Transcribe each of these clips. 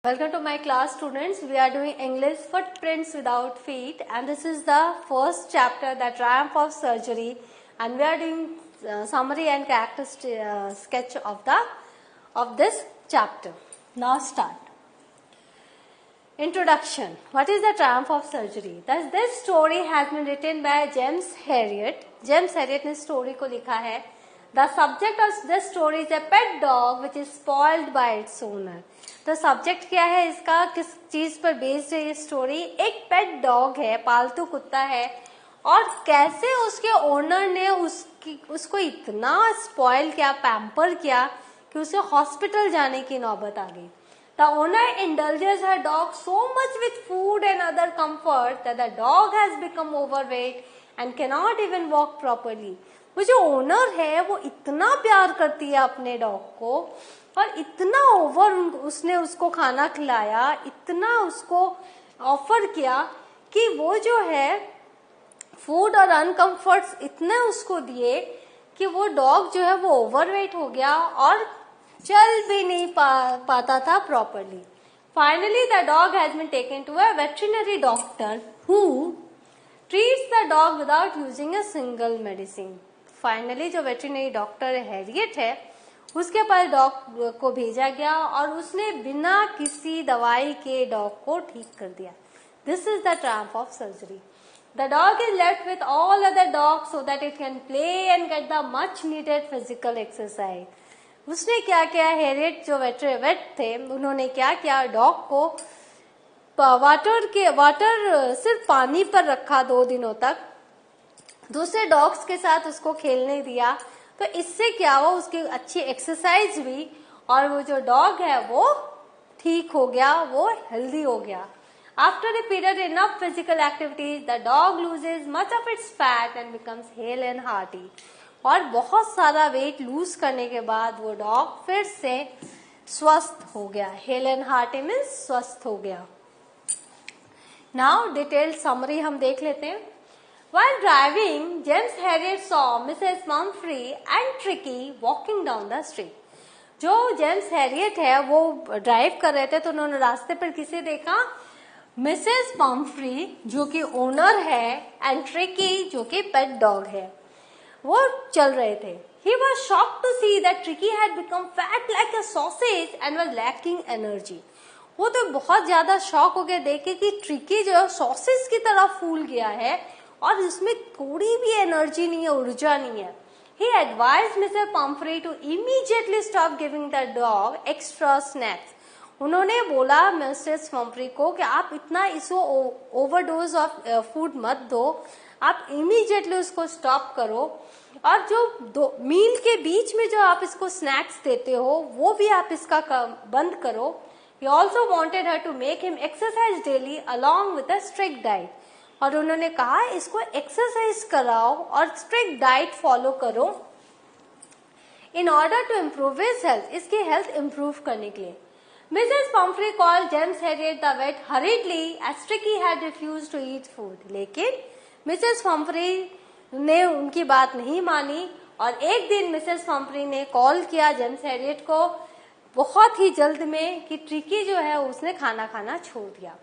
Welcome to my class, students. We are doing English footprints without feet, and this is the first chapter, the triumph of surgery, and we are doing summary and character sketch of this chapter. Now start. Introduction. What is the triumph of surgery? Thus, this story has been written by James Herriot. James Herriot ने story को लिखा है. The subject of this story is a pet dog which is spoiled by its owner. तो subject क्या है इसका, किस चीज पर बेस्ड है ये स्टोरी? एक पेट डॉग है, पालतू कुत्ता है, और कैसे उसके ओनर ने उसको इतना स्पॉइल किया, पैम्पर किया कि उसे हॉस्पिटल जाने की नौबत आ गई. The owner indulges her dog so much with food and other comfort that the dog has become overweight and can not even walk properly. वो जो ओनर है वो इतना प्यार करती है अपने डॉग को, और इतना ओवर उसने उसको खाना खिलाया, इतना उसको ऑफर किया कि वो जो है फूड और अनकंफर्ट्स इतने उसको दिए कि वो डॉग जो है वो ओवरवेट हो गया और चल भी नहीं पाता था properly. Finally the dog has been taken to a veterinary doctor who treats the dog without using a single medicine. Finally जो वेटरिनरी डॉक्टर हैरियट है उसके पास डॉग को भेजा गया और उसने बिना किसी दवाई के डॉग को ठीक कर दिया. This is the triumph of surgery. The dog is left with all other dog so that it can play and get the much needed physical exercise. उसने क्या किया, हेरियट जो वेट थे उन्होंने क्या किया, डॉग को वाटर सिर्फ पानी पर रखा 2 दिनों तक, दूसरे डॉग्स के साथ उसको खेलने दिया. तो इससे क्या हुआ, उसकी अच्छी एक्सरसाइज हुई और वो जो डॉग है वो ठीक हो गया, वो हेल्दी हो गया. After a period enough physical activities the dog loses much of its fat and becomes hello and hearty. और बहुत सारा वेट लूज करने के बाद वो डॉग फिर से स्वस्थ हो गया. हेल एंड हार्टी मीन्स स्वस्थ हो गया. नाउ डिटेल्ड समरी हम देख लेते हैं. While driving, James Herriot saw Mrs. Pumphrey and Tricky walking down the street. जो जेम्स हैरियट है वो ड्राइव कर रहे थे तो उन्होंने रास्ते पर किसे देखा, मिसेस पम्फ्री जो कि ओनर है एंड ट्रिकी जो कि पेट डॉग है, वो चल रहे थे. He was shocked to see that Tricky had become fat like a sausage and was lacking energy. वो तो बहुत ज्यादा शॉक हो गए देखे कि ट्रिकी जो सॉसेज की तरह फूल गया है और उसमें थोड़ी भी एनर्जी नहीं है, ऊर्जा नहीं है. He advised Mr. Pumphrey to immediately stop giving the dog extra snacks. उन्होंने बोला मिसेस पम्फ्री को कि आप इतना इसको ओवरडोज ऑफ फूड मत दो, आप इमीडिएटली उसको स्टॉप करो, और जो मील के बीच में जो आप इसको स्नैक्स देते हो वो भी आप इसका बंद करो. He also wanted her to make him exercise daily along with a strict diet. और उन्होंने कहा इसको एक्सरसाइज कराओ और स्ट्रिक्ट डाइट फॉलो करो in order to improve his health, इसकी हेल्थ इम्प्रूव करने के लिए. Mrs Pumphrey called James Herriot the vet hurriedly as Tricky had refused to eat food. लेकिन मिसेस पम्फ्री ने उनकी बात नहीं मानी और एक दिन मिसेस पम्फ्री ने कॉल किया जेम्स हैरियट को बहुत ही जल्द में कि ट्रिकी जो है उसने खाना खाना छोड़ दिया.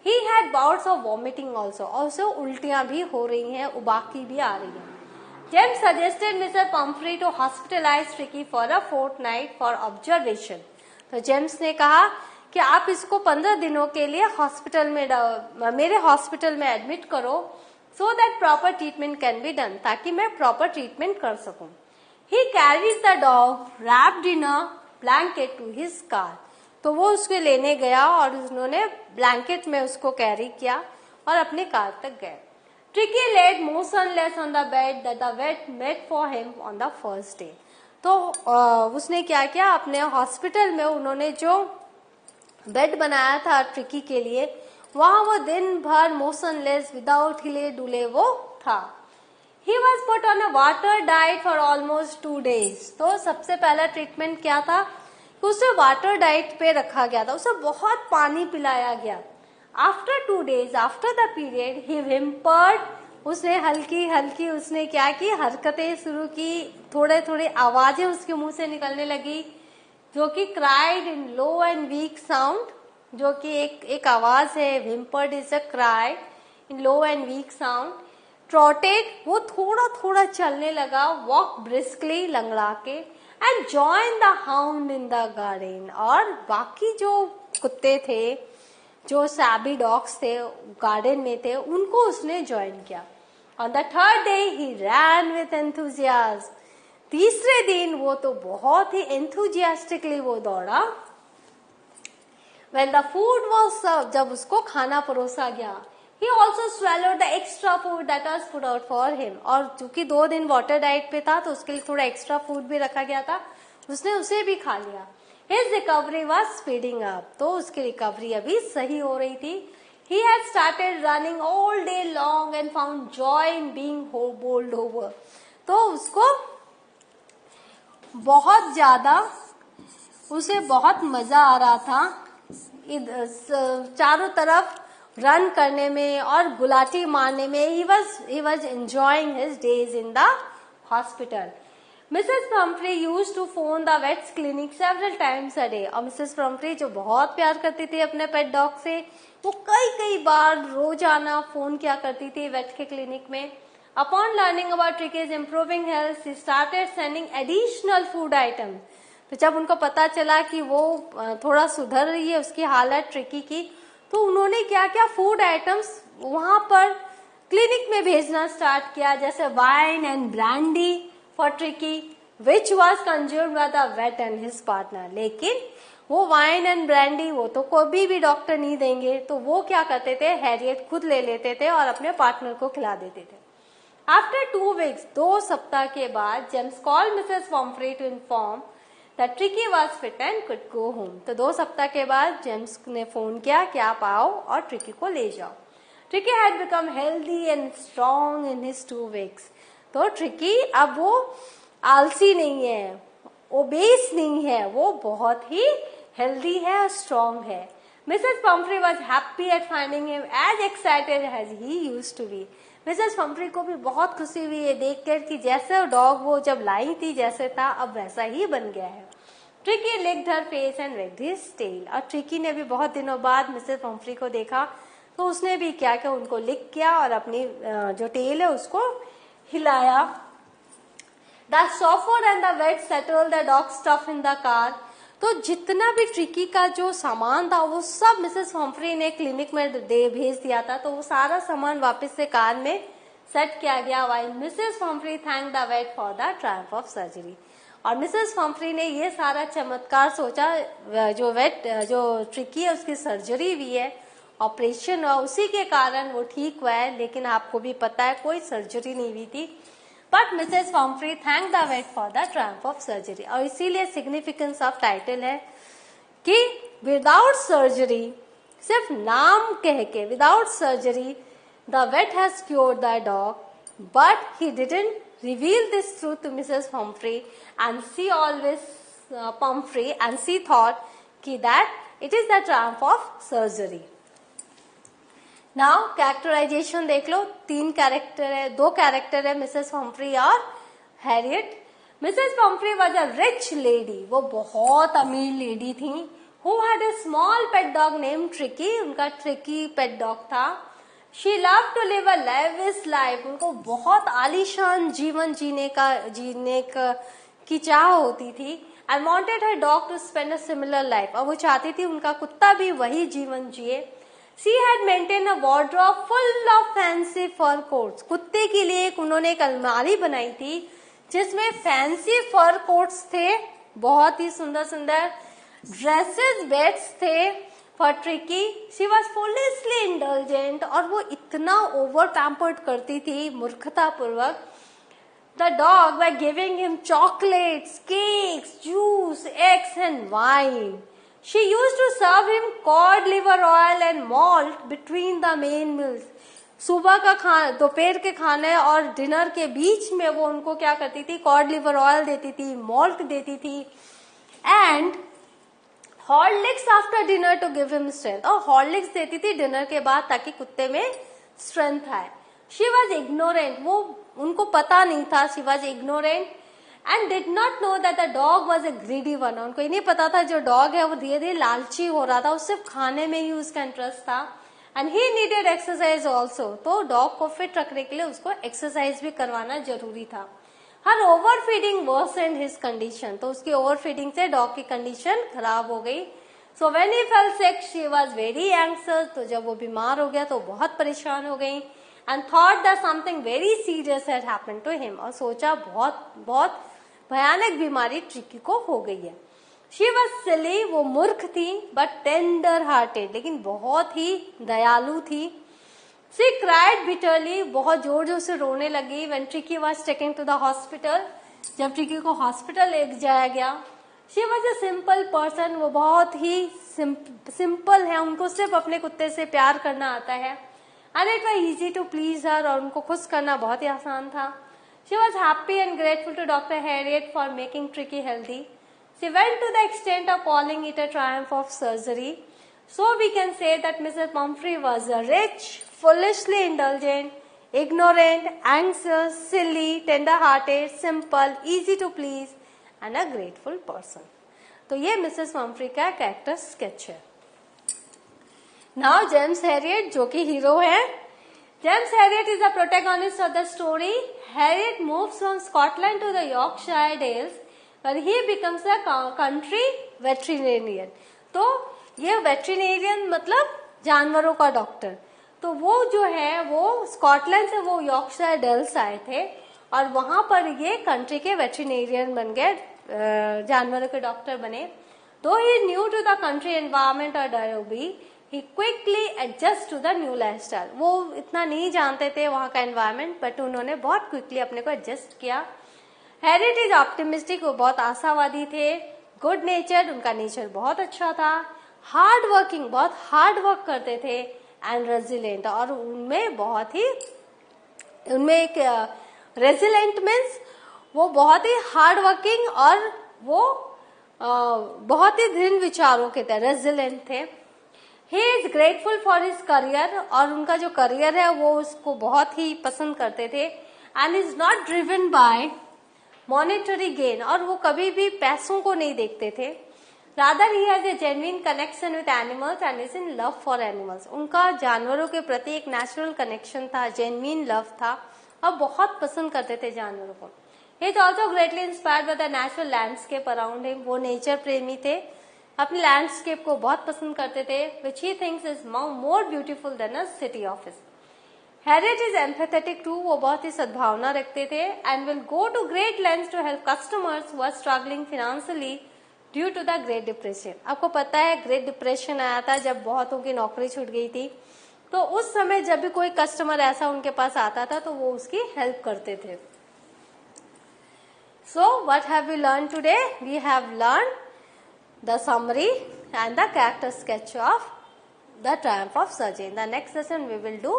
He had bouts of vomiting also. और उसे उल्टियां भी हो रही हैं, उबाकी भी आ रही है. James suggested Mr. Pumphrey to hospitalize Tricky for a fortnight for observation. तो जेम्स ने कहा कि आप इसको 15 दिनों के लिए मेरे हॉस्पिटल में एडमिट करो so that proper treatment can be done, ताकि मैं प्रॉपर ट्रीटमेंट कर सकूं. He carried the dog wrapped in a blanket to his car. तो वो उसको लेने गया और उन्होंने ब्लैंकेट में उसको कैरी किया और अपने कार तक गए. Tricky laid motionless on the bed that the vet made for him on the first day. तो उसने क्या किया, अपने हॉस्पिटल में उन्होंने जो बेड बनाया था ट्रिकी के लिए, वहां वो दिन भर मोशनलेस विदाउट हिले डुले वो था. He was put on a water diet for almost 2 days. तो सबसे पहला ट्रीटमेंट क्या था, उसे वाटर डाइट पे रखा गया था, उसे बहुत पानी पिलाया गया. After 2 days after the period he whimpered. उसने हल्की हल्की उसने क्या की, हरकतें शुरू की, थोड़े थोड़े आवाजें उसके मुंह से निकलने लगी जो कि cried in low and weak sound. जो कि एक आवाज है, whimpered is a cry in low and weak sound. Trotted, वो थोड़ा थोड़ा चलने लगा, walk briskly, लंगड़ा के, and joined the hound in the garden. और बाकी जो कुत्ते थे, जो सैबी डॉग्स थे, गार्डन में थे, उनको उसने ज्वाइन किया. On the third day, he ran with enthusiasm. तीसरे दिन वो तो बहुत ही enthusiastically वो दौड़ा. When the food was served, जब उसको खाना परोसा गया, he also swallowed the extra food that was put out for him. और चूंकि 2 दिन वाटर डाइट पे था, तो उसके लिए थोड़ा एक्स्ट्रा फूड भी रखा गया था, उसने उसे भी खा लिया. His recovery was speeding up. तो उसकी रिकवरी अभी सही हो रही थी. He had started running all day long and found joy in being bowled over. तो उसको बहुत ज्यादा, उसे बहुत मजा आ रहा था चारों तरफ रन करने में और गुलाटी मारने में. he was enjoying his days in the hospital. Mrs. Pumphrey used to phone the vet's clinic several times a day. और Mrs. Pumphrey जो बहुत प्यार करती थी अपने पेट डॉग से, वो कई बार रोजाना फोन किया करती थी वेट के क्लिनिक में. Upon learning about Tricky's improving health, she started sending additional food items. तो जब उनको पता चला कि वो थोड़ा सुधर रही है उसकी हालत ट्रिकी की, तो उन्होंने क्या क्या फूड आइटम्स वहां पर क्लिनिक में भेजना स्टार्ट किया, जैसे wine and brandy for Tricky which was consumed by the vet and his partner. लेकिन वो वाइन एंड ब्रांडी वो तो कोई भी डॉक्टर नहीं देंगे, तो वो क्या करते थे, हैरियट खुद ले लेते थे और अपने पार्टनर को खिला देते थे. आफ्टर 2 weeks, 2 सप्ताह के बाद, James called Mrs Pumphrey to inform that Tricky was fit and could go home. तो 2 सप्ताह के बाद जेम्स ने फोन किया कि आप आओ और ट्रिकी को ले जाओ. Tricky had become healthy and strong in his 2 weeks. तो ट्रिकी अब वो आलसी नहीं है, ओबेस नहीं है, वो बहुत ही हेल्दी है और स्ट्रॉन्ग है. Mrs Pumphrey was happy at finding him as excited as he used to be. Mrs Pumphrey को भी बहुत खुशी हुई है देखकर कि जैसे डॉग वो जब लाई थी जैसे था, अब वैसा ही बन गया है. Tricky licked her face and wagged his tail. और ट्रिकी ने भी बहुत दिनों बाद मिसेस पम्फ्रे को देखा, तो उसने भी क्या क्या उनको लिक किया और अपनी जो टेल है उसको हिलाया. The chauffeur and the vet settled the dog stuff in the car. तो जितना भी ट्रिकी का जो सामान था वो सब मिसेस पम्फ्रे ने क्लिनिक में भेज दिया था, तो वो सारा सामान वापस से कार में सेट किया गया. while Mrs Pumphrey thanked the vet for the triumph of surgery. और मिसेस पम्फ्रे ने ये सारा चमत्कार सोचा, जो वेट जो ट्रिकी है उसकी सर्जरी हुई है, ऑपरेशन हुआ, उसी के कारण वो ठीक हुआ है. लेकिन आपको भी पता है कोई सर्जरी नहीं हुई थी. But Mrs Pumphrey thank the vet for the triumph of surgery. और इसीलिए सिग्निफिकेंस ऑफ टाइटल है कि विदाउट सर्जरी, सिर्फ नाम कह के, without surgery the vet has cured the dog, but he didn't reveal this truth to Mrs. Pumphrey, and she always Pumphrey, and she thought that it is the triumph of surgery. Now characterization देख लो, 3 character है, 2 character है, Mrs Pomfrey और Harriet. Mrs Pumphrey was a rich lady, वो बहुत अमीर lady थी. who had a small pet dog named Tricky, उनका tricky pet dog था. She loved to live a lavish life. उनको बहुत आलीशान जीवन जीने की चाह होती थी. And wanted her dog to spend a similar life. और वो चाहती थी उनका कुत्ता भी वही जीवन जिए. She had maintained a wardrobe full of fancy fur coats. कुत्ते के लिए उन्होंने एक अलमारी बनाई थी जिसमें फैंसी फर कोट्स थे, बहुत ही सुंदर सुंदर ड्रेसेस, बेड्स थे. For Tricky, she was foolishly indulgent, और वो इतना ओवर पैम्पर्ड करती थी मूर्खता पूर्वक. The dog by giving him chocolates, cakes, juice, eggs and wine. She used to serve him cod liver oil and malt between the main meals. सुबह का खाना, दोपहर के खाने और डिनर के बीच में वो उनको क्या करती थी, कॉड लिवर ऑयल देती थी, मॉल्ट देती थी, and Horlicks after dinner to give him strength. और हॉर्लिक्स देती थी डिनर के बाद ताकि कुत्ते में स्ट्रेंथ आए. शी वॉज इग्नोरेंट, वो उनको पता नहीं था. She was ignorant and did not know that the dog was a greedy one. उनको ये नहीं पता था जो डॉग है वो धीरे धीरे लालची हो रहा था, सिर्फ खाने में ही उसका इंटरेस्ट था. And he needed exercise also. तो डॉग को फिट रखने के लिए उसको एक्सरसाइज भी करवाना जरूरी था. हर ओवर फीडिंग वर्सेंड हिज कंडीशन. तो उसकी ओवर फीडिंग से डॉग की कंडीशन खराब हो गई. So when he fail sick she was very anxious. तो जब वो बीमार हो गया तो बहुत परेशान हो गई. And thought that something very serious had happened to him. और सोचा बहुत बहुत भयानक बीमारी ट्रिकी को हो गई है. शी वॉज सिली. वो मूर्ख थी, बट टेंडर हार्टेड. लेकिन बहुत ही दयालु थी. She cried bitterly. बहुत जोर जोर से रोने लगी. When Tricky was taken to the hospital. जब ट्रिकी को हॉस्पिटल ले जाया गया. She was a simple person. वो बहुत ही सिंपल है. उनको सिर्फ अपने कुत्ते से प्यार करना आता है. And it was easy to please her. और उनको खुश करना बहुत ही आसान था. She was happy and grateful to Dr. Harriet for making Tricky healthy. She went to the extent of calling it a triumph of surgery. So we can say that Mrs. Pumphrey was a rich, foolishly indulgent, ignorant, anxious, silly, tender-hearted, simple, easy to please, and a grateful person. तो ये Mrs Pomfrey का character sketch है. Now James Harriet जो कि hero है. James Herriot is the protagonist of the story. Herriot moves from Scotland to the Yorkshire Dales, where he becomes a country veterinarian. तो ये वेटरिनेरियन मतलब जानवरों का डॉक्टर. तो वो जो है वो स्कॉटलैंड से वो यॉर्कशायर डेल्स आए थे और वहां पर ये कंट्री के वेटरिनेरियन बन गए, जानवरों के डॉक्टर बने. Though he is new to the country environment or Derby, he quickly adjust to the new lifestyle. वो इतना नहीं जानते थे वहाँ का एनवायरमेंट, बट उन्होंने बहुत क्विकली अपने को एडजस्ट किया. Harriet is optimistic. वो बहुत आशावादी थे. Good nature. उनका नेचर बहुत अच्छा था. Hard working. बहुत हार्ड वर्क करते थे. And resilient. और उनमें एक रेजिलेंट मीन्स वो बहुत ही हार्ड वर्किंग और वो बहुत ही दृढ़ विचारों के थे, रेजिलेंट थे. He is grateful for his career. और उनका जो करियर है वो उसको बहुत ही पसंद करते थे. And is not driven by monetary gain. और वो कभी भी पैसों को नहीं देखते थे. Rather he has a genuine connection with animals and is in love for animals. उनका जानवरों के प्रति एक नेचुरल कनेक्शन था, जेन्युइन लव था और बहुत पसंद करते थे जानवरों को. He is also greatly inspired by the natural landscape around him. वो नेचर प्रेमी थे. अपने लैंडस्केप को बहुत पसंद करते थे. which he thinks is more beautiful than a city office. Harriet is empathetic too. वो बहुत ही सद्भावना रखते थे and will go to great lengths to help customers who are struggling financially due to the Great Depression. आपको पता है great depression आया था जब बहुतों की नौकरी छूट गई थी. तो उस समय जब भी कोई कस्टमर ऐसा उनके पास आता था तो वो उसकी हेल्प करते थे. So what have we learned today? We have learned the summary and the character sketch of the Triumph of Surgery. In the next session we will do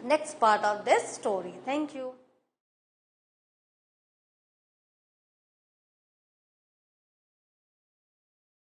next part of this story. Thank you.